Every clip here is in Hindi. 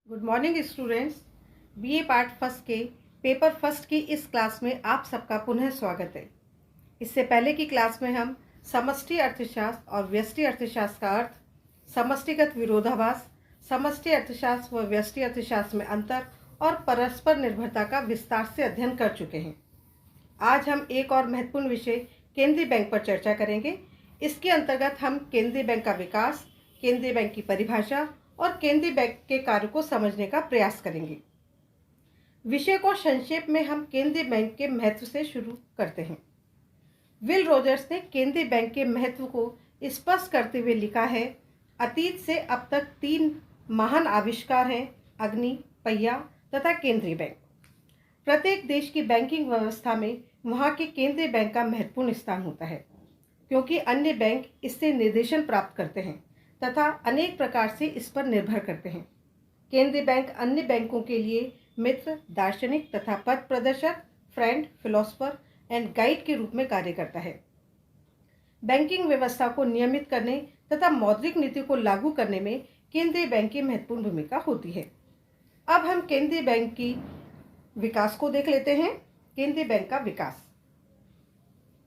Good morning students. BA part first के पेपर फर्स्ट की इस क्लास में आप सबका पुनः स्वागत है। इससे पहले की क्लास में हम समष्टि अर्थशास्त्र और व्यष्टि अर्थशास्त्र का अर्थ, समष्टिगत विरोधाभास, समष्टि अर्थशास्त्र व व्यष्टि अर्थशास्त्र में अंतर और परस्पर निर्भरता का विस्तार से अध्ययन कर चुके हैं। आज हम एक और महत्वपूर्ण विषय केंद्रीय बैंक पर चर्चा करेंगे। इसके अंतर्गत हम केंद्रीय बैंक का विकास, केंद्रीय बैंक की परिभाषा और केंद्रीय बैंक के कार्य को समझने का प्रयास करेंगे। विषय को संक्षेप में हम केंद्रीय बैंक के महत्व से शुरू करते हैं। विल रोजर्स ने केंद्रीय बैंक के महत्व को स्पष्ट करते हुए लिखा है, अतीत से अब तक 3 महान आविष्कार हैं, अग्नि, पहिया तथा केंद्रीय बैंक। प्रत्येक देश की बैंकिंग व्यवस्था में वहाँ के केंद्रीय बैंक का महत्वपूर्ण स्थान होता है, क्योंकि अन्य बैंक इससे निर्देशन प्राप्त करते हैं तथा अनेक प्रकार से इस पर निर्भर करते हैं। केंद्रीय बैंक अन्य बैंकों के लिए मित्र, दार्शनिक तथा पथ प्रदर्शक, फ्रेंड, फिलोसफर एंड गाइड के रूप में कार्य करता है। बैंकिंग व्यवस्था को नियमित करने तथा मौद्रिक नीति को लागू करने में केंद्रीय बैंक की महत्वपूर्ण भूमिका होती है। अब हम केंद्रीय बैंक की विकास को देख लेते हैं। केंद्रीय बैंक का विकास।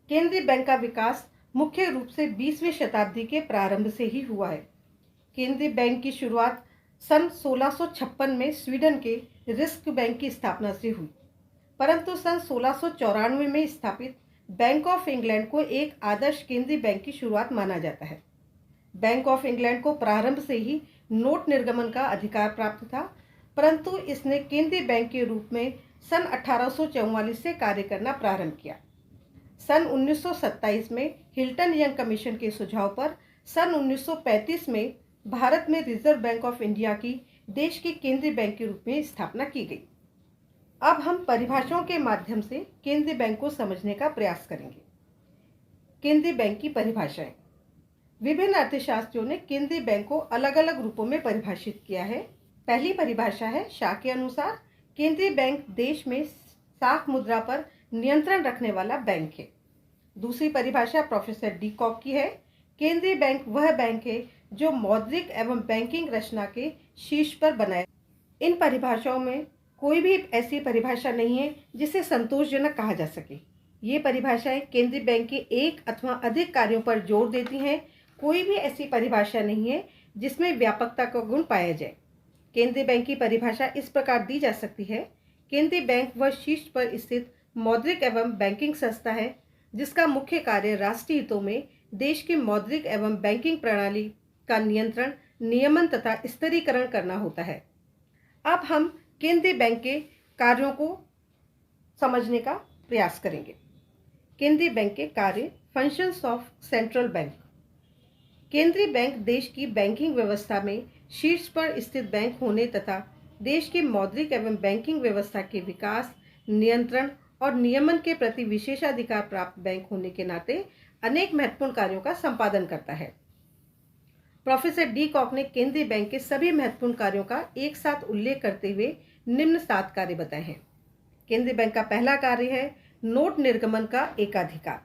केंद्रीय बैंक का विकास मुख्य रूप से 20वीं शताब्दी के प्रारंभ से ही हुआ है। केंद्रीय बैंक की शुरुआत सन 1656 में स्वीडन के रिस्क बैंक की स्थापना से हुई, परंतु सन 1694 में स्थापित बैंक ऑफ इंग्लैंड को एक आदर्श केंद्रीय बैंक की शुरुआत माना जाता है। बैंक ऑफ इंग्लैंड को प्रारंभ से ही नोट निर्गमन का अधिकार प्राप्त था, परंतु इसने केंद्रीय बैंक के रूप में सन 1844 से कार्य करना प्रारंभ किया। सन 1927 में हिल्टन यंग कमीशन के सुझाव पर सन 1935 में भारत में रिजर्व बैंक ऑफ इंडिया की देश के केंद्रीय बैंक के रूप में स्थापना की गई। अब हम परिभाषाओं के माध्यम से केंद्रीय बैंक को समझने का प्रयास करेंगे। केंद्रीय बैंक की परिभाषाएं। विभिन्न अर्थशास्त्रियों ने केंद्रीय बैंक को अलग अलग रूपों में परिभाषित किया है। पहली परिभाषा है शा के अनुसार केंद्रीय बैंक देश में साख मुद्रा पर नियंत्रण रखने वाला बैंक है। दूसरी परिभाषा प्रोफेसर डी कॉक की है, केंद्रीय बैंक वह बैंक है जो मौद्रिक एवं बैंकिंग रचना के शीर्ष पर बनाए। इन परिभाषाओं में कोई भी ऐसी परिभाषा नहीं है जिसे संतोषजनक कहा जा सके। ये परिभाषाएं केंद्रीय बैंक के एक अथवा अधिक कार्यों पर जोर देती हैं। कोई भी ऐसी परिभाषा नहीं है जिसमें व्यापकता का गुण पाया जाए। केंद्रीय बैंक की परिभाषा इस प्रकार दी जा सकती है, केंद्रीय बैंक वह शीर्ष पर स्थित मौद्रिक एवं बैंकिंग संस्था है जिसका मुख्य कार्य राष्ट्रीय हितों में देश की मौद्रिक एवं बैंकिंग प्रणाली का नियंत्रण, नियमन तथा स्तरीकरण करना होता है। अब हम केंद्रीय बैंक के कार्यों को समझने का प्रयास करेंगे। केंद्रीय बैंक के कार्य, फंक्शंस ऑफ सेंट्रल बैंक। केंद्रीय बैंक देश की बैंकिंग व्यवस्था में शीर्ष पर स्थित बैंक होने तथा देश की मौद्रिक एवं बैंकिंग व्यवस्था के विकास, नियंत्रण और नियमन के प्रति विशेषाधिकार प्राप्त बैंक होने के नाते अनेक महत्वपूर्ण कार्यों का संपादन करता है। प्रोफेसर डी कॉक ने केंद्रीय बैंक के सभी महत्वपूर्ण कार्यों का एक साथ उल्लेख करते हुए निम्न 7 कार्य बताए हैं। केंद्रीय बैंक का पहला कार्य है नोट निर्गमन का एकाधिकार।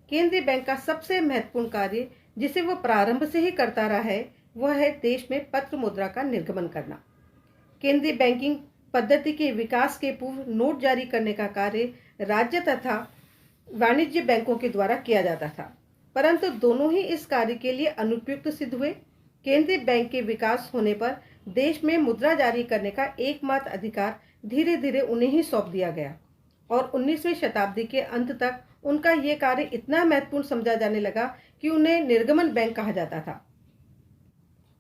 केंद्रीय बैंक का सबसे महत्वपूर्ण कार्य, जिसे वह प्रारंभ से ही करता रहा है, वह है देश में पत्र मुद्रा का निर्गमन करना। केंद्रीय बैंकिंग पद्धति के विकास के पूर्व नोट जारी करने का कार्य राज्य तथा वाणिज्य बैंकों के द्वारा किया जाता था, परंतु दोनों ही इस कार्य के लिए अनुपयुक्त सिद्ध हुए। केंद्रीय बैंक के विकास होने पर देश में मुद्रा जारी करने का एकमात्र अधिकार धीरे धीरे उन्हें ही सौंप दिया गया और 19वीं शताब्दी के अंत तक उनका ये कार्य इतना महत्वपूर्ण समझा जाने लगा कि उन्हें निर्गमन बैंक कहा जाता था।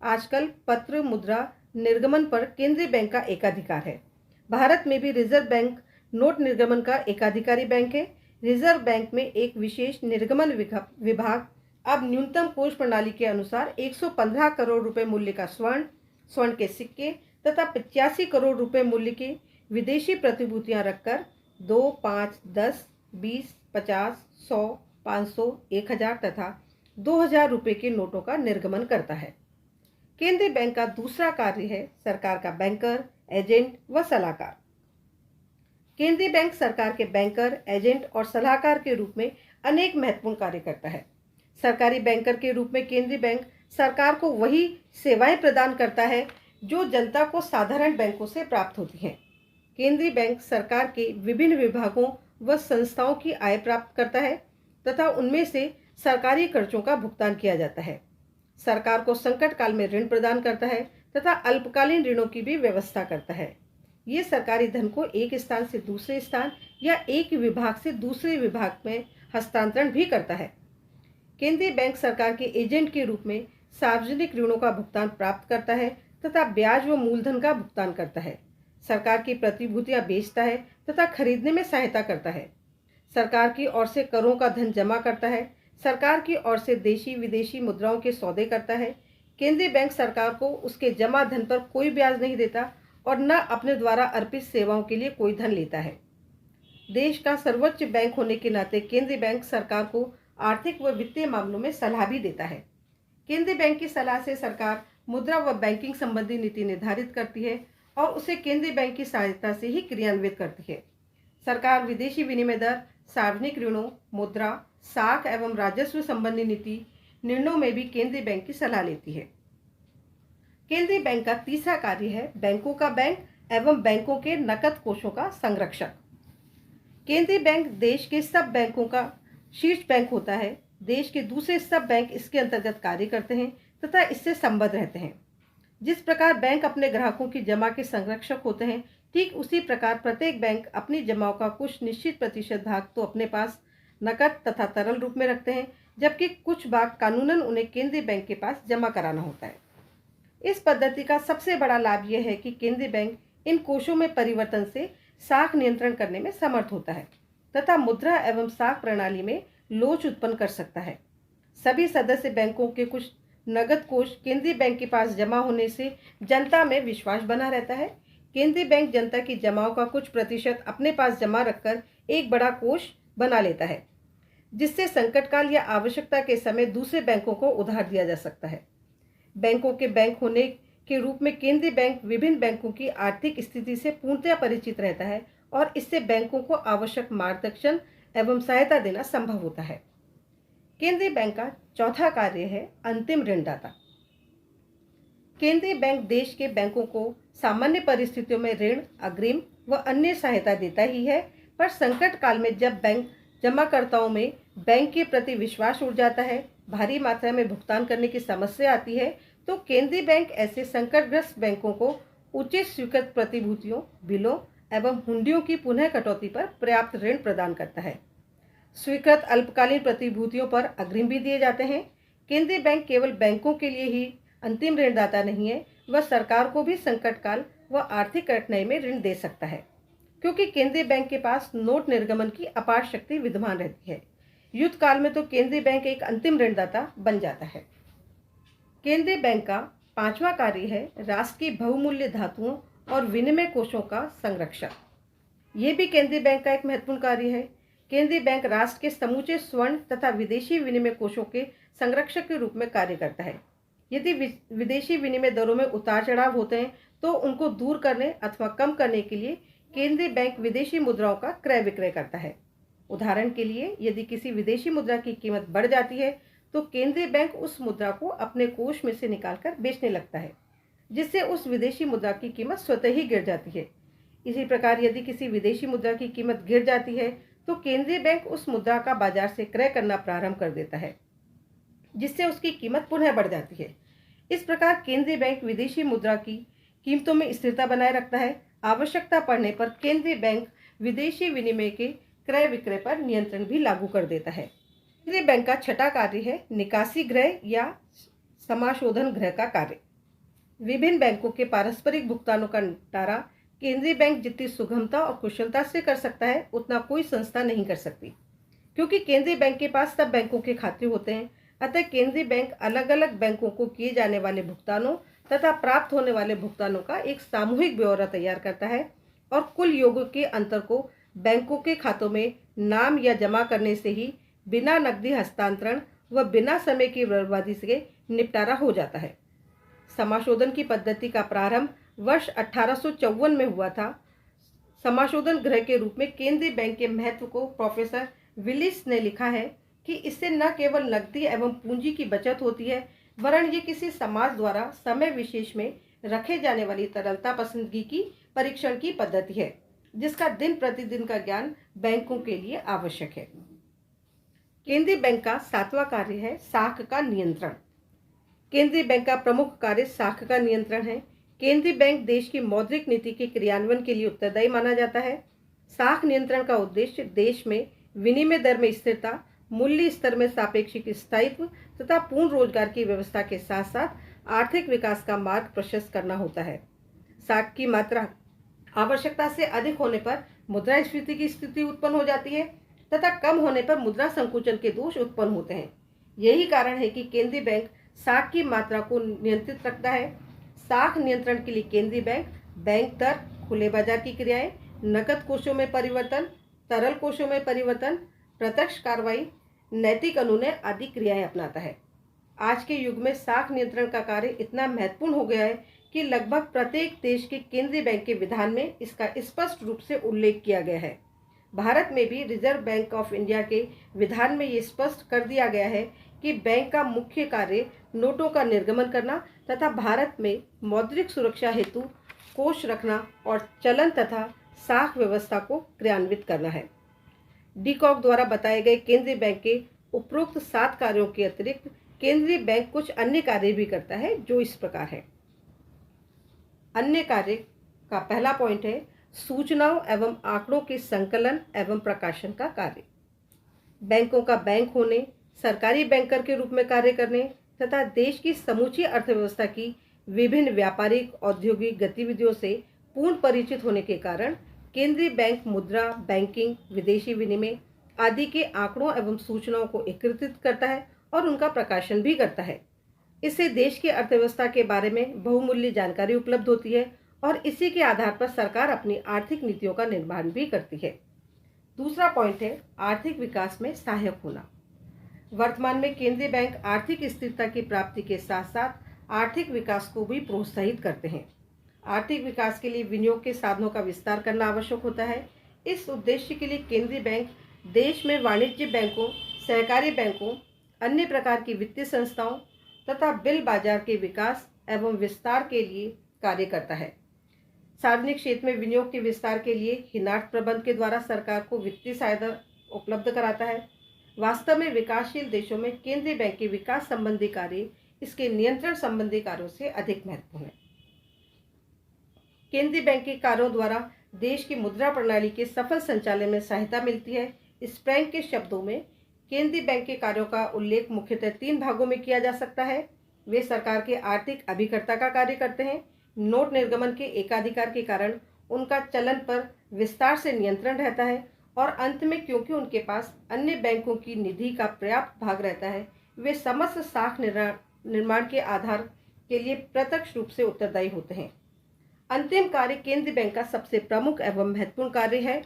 आजकल पत्र मुद्रा निर्गमन पर केंद्रीय बैंक का एकाधिकार है। भारत में भी रिजर्व बैंक नोट निर्गमन का एकाधिकारी बैंक है। रिजर्व बैंक में एक विशेष निर्गमन विभाग अब न्यूनतम कोष प्रणाली के अनुसार 115 करोड़ रुपए मूल्य का स्वर्ण के सिक्के तथा 85 करोड़ रुपए मूल्य की विदेशी प्रतिभूतियां रखकर 2, 5, 10, 20, 50, 100, 500, 1000 तथा 2000 रुपए के नोटों का निर्गमन करता है। केंद्रीय बैंक का दूसरा कार्य है सरकार का बैंकर, एजेंट व सलाहकार। केंद्रीय बैंक सरकार के बैंकर, एजेंट और सलाहकार के रूप में अनेक महत्वपूर्ण कार्य करता है। सरकारी बैंकर के रूप में केंद्रीय बैंक सरकार को वही सेवाएं प्रदान करता है जो जनता को साधारण बैंकों से प्राप्त होती हैं। केंद्रीय बैंक सरकार के विभिन्न विभागों व संस्थाओं की आय प्राप्त करता है तथा उनमें से सरकारी खर्चों का भुगतान किया जाता है। सरकार को संकट काल में ऋण प्रदान करता है तथा अल्पकालीन ऋणों की भी व्यवस्था करता है। ये सरकारी धन को एक स्थान से दूसरे स्थान या एक विभाग से दूसरे विभाग में हस्तांतरण भी करता है। केंद्रीय बैंक सरकार के एजेंट के रूप में सार्वजनिक ऋणों का भुगतान प्राप्त करता है तथा ब्याज व मूलधन का भुगतान करता है। सरकार की प्रतिभूतियां बेचता है तथा खरीदने में सहायता करता है। सरकार की ओर से करों का धन जमा करता है। सरकार की ओर से देशी विदेशी मुद्राओं के सौदे करता है। केंद्रीय बैंक सरकार को उसके जमा धन पर कोई ब्याज नहीं देता और न अपने द्वारा अर्पित सेवाओं के लिए कोई धन लेता है। देश का सर्वोच्च बैंक होने के नाते केंद्रीय बैंक सरकार को आर्थिक व वित्तीय मामलों में सलाह भी देता है। केंद्रीय बैंक की सलाह से सरकार मुद्रा व बैंकिंग संबंधी नीति निर्धारित करती है और उसे केंद्रीय बैंक की सहायता से ही क्रियान्वित करती है। सरकार विदेशी विनिमय दर, सार्वजनिक ऋणों, मुद्रा, साख एवं राजस्व संबंधी नीति निर्णयों में भी केंद्रीय बैंक की सलाह लेती है। केंद्रीय बैंक का तीसरा कार्य है बैंकों का बैंक एवं बैंकों के नकद कोषों का संरक्षक। केंद्रीय बैंक देश के सब बैंकों का शीर्ष बैंक होता है। देश के दूसरे सब बैंक इसके अंतर्गत कार्य करते हैं तथा इससे संबद्ध रहते हैं। जिस प्रकार बैंक अपने ग्राहकों की जमा के संरक्षक होते हैं, ठीक उसी प्रकार प्रत्येक बैंक अपनी जमाओं का कुछ निश्चित प्रतिशत भाग तो अपने पास नकद तथा तरल रूप में रखते हैं, जबकि कुछ भाग कानूनन उन्हें केंद्रीय बैंक के पास जमा कराना होता है। इस पद्धति का सबसे बड़ा लाभ यह है कि केंद्रीय बैंक इन कोषों में परिवर्तन से साख नियंत्रण करने में समर्थ होता है तथा मुद्रा एवं साख प्रणाली में लोच उत्पन्न कर सकता है। सभी सदस्य बैंकों के कुछ नगद कोष केंद्रीय बैंक के पास जमा होने से जनता में विश्वास बना रहता है। केंद्रीय बैंक जनता की जमाओं का कुछ प्रतिशत अपने पास जमा रखकर एक बड़ा कोष बना लेता है, जिससे संकटकाल या आवश्यकता के समय दूसरे बैंकों को उधार दिया जा सकता है। बैंकों के बैंक होने के रूप में केंद्रीय बैंक विभिन्न बैंकों की आर्थिक स्थिति से पूर्णतया परिचित रहता है और इससे बैंकों को आवश्यक मार्गदर्शन एवं सहायता देना संभव होता है। केंद्रीय बैंक का चौथा कार्य है अंतिम ऋणदाता। केंद्रीय बैंक देश के बैंकों को सामान्य परिस्थितियों में ऋण, अग्रिम व अन्य सहायता देता ही है, पर संकट काल में जब बैंक जमाकर्ताओं में बैंक के प्रति विश्वास उठ जाता है, भारी मात्रा में भुगतान करने की समस्या आती है, तो केंद्रीय बैंक ऐसे संकटग्रस्त बैंकों को उचित स्वीकृत प्रतिभूतियों, बिलों एवं हुंडियों की पुनः कटौती पर पर्याप्त ऋण प्रदान करता है। स्वीकृत अल्पकालीन प्रतिभूतियों पर अग्रिम भी दिए जाते हैं। केंद्रीय बैंक केवल बैंकों के लिए ही अंतिम ऋणदाता नहीं है, वह सरकार को भी संकट काल व आर्थिक कठिनाई में ऋण दे सकता है, क्योंकि केंद्रीय बैंक के पास नोट निर्गमन की अपार शक्ति विद्यमान रहती है। युद्ध काल में तो केंद्रीय बैंक एक अंतिम ऋणदाता बन जाता है। केंद्रीय बैंक का पांचवा कार्य है राष्ट्र की बहुमूल्य धातुओं और विनिमय कोषों का संरक्षण। ये भी केंद्रीय बैंक का एक महत्वपूर्ण कार्य है। केंद्रीय बैंक राष्ट्र के समूचे स्वर्ण तथा विदेशी विनिमय कोषों के संरक्षक के रूप में कार्य करता है। यदि विदेशी विनिमय दरों में उतार चढ़ाव होते हैं तो उनको दूर करने अथवा कम करने के लिए केंद्रीय बैंक विदेशी मुद्राओं का क्रय विक्रय करता है। उदाहरण के लिए, यदि किसी विदेशी मुद्रा की कीमत बढ़ जाती है तो केंद्रीय बैंक उस मुद्रा को अपने कोष में से निकालकर बेचने लगता है, जिससे उस विदेशी मुद्रा की कीमत स्वतः ही गिर जाती है। इसी प्रकार यदि किसी विदेशी मुद्रा की कीमत गिर जाती है तो केंद्रीय बैंक उस मुद्रा का बाजार से क्रय करना प्रारंभ कर देता है, जिससे उसकी कीमत पुनः बढ़ जाती है। इस प्रकार केंद्रीय बैंक विदेशी मुद्रा की कीमतों में स्थिरता बनाए रखता है। आवश्यकता पड़ने पर केंद्रीय बैंक विदेशी विनिमय के क्रय विक्रय पर नियंत्रण भी लागू कर देता है। केंद्रीय बैंक का छठा कार्य है निकासी गृह या समाशोधन गृह का कार्य। विभिन्न बैंकों के पारस्परिक भुगतानों का निपटारा केंद्रीय बैंक जितनी सुगमता और कुशलता से कर सकता है, उतना कोई संस्था नहीं कर सकती, क्योंकि केंद्रीय बैंक के पास सब बैंकों के खाते होते हैं। अतः केंद्रीय बैंक अलग अलग बैंकों को किए जाने वाले भुगतानों तथा प्राप्त होने वाले भुगतानों का एक सामूहिक ब्यौरा तैयार करता है और कुल योग के अंतर को बैंकों के खातों में नाम या जमा करने से ही बिना नकदी हस्तांतरण व बिना समय की बर्बादी से निपटारा हो जाता है। समाशोधन की पद्धति का प्रारंभ वर्ष 1854 में हुआ था। समाशोधन गृह के रूप में केंद्रीय बैंक के महत्व को प्रोफेसर विलिस ने लिखा है कि इससे न केवल नकदी एवं पूंजी की बचत होती है, वरन ये किसी समाज द्वारा समय विशेष में रखे जाने वाली तरलता पसंदगी की परीक्षण की पद्धति है, जिसका दिन प्रतिदिन का ज्ञान बैंकों के लिए आवश्यक है। केंद्रीय बैंक का 7वां कार्य है साख का नियंत्रण। केंद्रीय बैंक का प्रमुख कार्य साख का नियंत्रण है। केंद्रीय बैंक देश की मौद्रिक नीति के क्रियान्वयन के लिए उत्तरदायी माना जाता है। साख नियंत्रण का उद्देश्य देश में विनिमय दर में स्थिरता, मूल्य स्तर में सापेक्षिक स्थायित्व तथा पूर्ण रोजगार की व्यवस्था के साथ साथ आर्थिक विकास का मार्ग प्रशस्त करना होता है। साख की मात्रा आवश्यकता से अधिक होने पर मुद्रास्फीति की स्थिति उत्पन्न हो जाती है तथा कम होने पर मुद्रा संकुचन के दोष उत्पन्न होते हैं। यही कारण है कि केंद्रीय बैंक साख की मात्रा को नियंत्रित रखता है। साख नियंत्रण के लिए केंद्रीय बैंक बैंक दर, खुले बाजार की क्रियाएं, नकद कोषों में परिवर्तन, तरल कोषों में परिवर्तन, प्रत्यक्ष कार्रवाई, नैतिक अनुनय आदि क्रियाएं अपनाता है। आज के युग में साख नियंत्रण का कार्य इतना महत्वपूर्ण हो गया है कि लगभग प्रत्येक देश के केंद्रीय बैंक के विधान में इसका स्पष्ट रूप से उल्लेख किया गया है। भारत में भी रिजर्व बैंक ऑफ इंडिया के विधान में ये स्पष्ट कर दिया गया है कि बैंक का मुख्य कार्य नोटों का निर्गमन करना तथा भारत में मौद्रिक सुरक्षा हेतु कोष रखना और चलन तथा साख व्यवस्था को क्रियान्वित करना है। डीकॉक द्वारा बताए गए केंद्रीय बैंक के उपरोक्त 7 कार्यों के अतिरिक्त केंद्रीय बैंक कुछ अन्य कार्य भी करता है, जो इस प्रकार है। अन्य कार्य का पहला पॉइंट है सूचनाओं एवं आंकड़ों के संकलन एवं प्रकाशन का कार्य। बैंकों का बैंक होने, सरकारी बैंकर के रूप में कार्य करने तथा देश की समूची अर्थव्यवस्था की विभिन्न व्यापारिक औद्योगिक गतिविधियों से पूर्ण परिचित होने के कारण केंद्रीय बैंक मुद्रा, बैंकिंग, विदेशी विनिमय आदि के आंकड़ों एवं सूचनाओं को एकत्रित करता है और उनका प्रकाशन भी करता है। इससे देश की अर्थव्यवस्था के बारे में बहुमूल्य जानकारी उपलब्ध होती है और इसी के आधार पर सरकार अपनी आर्थिक नीतियों का निर्माण भी करती है। दूसरा पॉइंट है आर्थिक विकास में सहायक होना। वर्तमान में केंद्रीय बैंक आर्थिक स्थिरता की प्राप्ति के साथ साथ आर्थिक विकास को भी प्रोत्साहित करते हैं। आर्थिक विकास के लिए विनियोग के साधनों का विस्तार करना आवश्यक होता है। इस उद्देश्य के लिए केंद्रीय बैंक देश में वाणिज्य बैंकों, सहकारी बैंकों, अन्य प्रकार की वित्तीय संस्थाओं तथा बिल बाजार के विकास एवं विस्तार के लिए कार्य करता है। सार्वजनिक क्षेत्र में विनियोग के विस्तार के लिए हिनाट प्रबंध के द्वारा सरकार को वित्तीय सहायता उपलब्ध कराता है। वास्तव में विकासशील देशों में केंद्रीय बैंक के विकास संबंधी कार्य इसके नियंत्रण संबंधी कार्यों से अधिक महत्वपूर्ण है। केंद्रीय बैंक के कार्यों द्वारा देश की मुद्रा प्रणाली के सफल संचालन में सहायता मिलती है। स्प्रैंग के शब्दों में केंद्रीय बैंक के कार्यों का उल्लेख मुख्यतः 3 भागों में किया जा सकता है। वे सरकार के आर्थिक अभिकर्ता का कार्य करते हैं, नोट निर्गमन के एकाधिकार के कारण उनका चलन पर विस्तार से नियंत्रण रहता है और अंत में क्योंकि उनके पास अन्य बैंकों की निधि का पर्याप्त भाग रहता है, वे समस्त साख निर्माण के आधार के लिए प्रत्यक्ष रूप से उत्तरदायी होते हैं। अंतिम कार्य केंद्रीय बैंक का सबसे प्रमुख एवं महत्वपूर्ण कार्य है,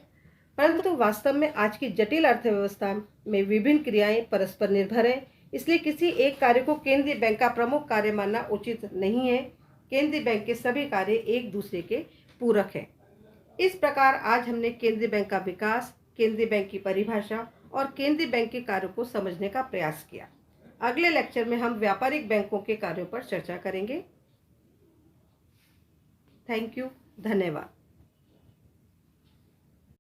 परंतु वास्तव में आज की जटिल अर्थव्यवस्था में विभिन्न क्रियाएं परस्पर निर्भर हैं, इसलिए किसी एक कार्य को केंद्रीय बैंक का प्रमुख कार्य मानना उचित नहीं है। केंद्रीय बैंक के सभी कार्य एक दूसरे के पूरक हैं। इस प्रकार आज हमने केंद्रीय बैंक का विकास, केंद्रीय बैंक की परिभाषा और केंद्रीय बैंक के कार्यों को समझने का प्रयास किया। अगले लेक्चर में हम व्यापारिक बैंकों के कार्यों पर चर्चा करेंगे। थैंक यू, धन्यवाद।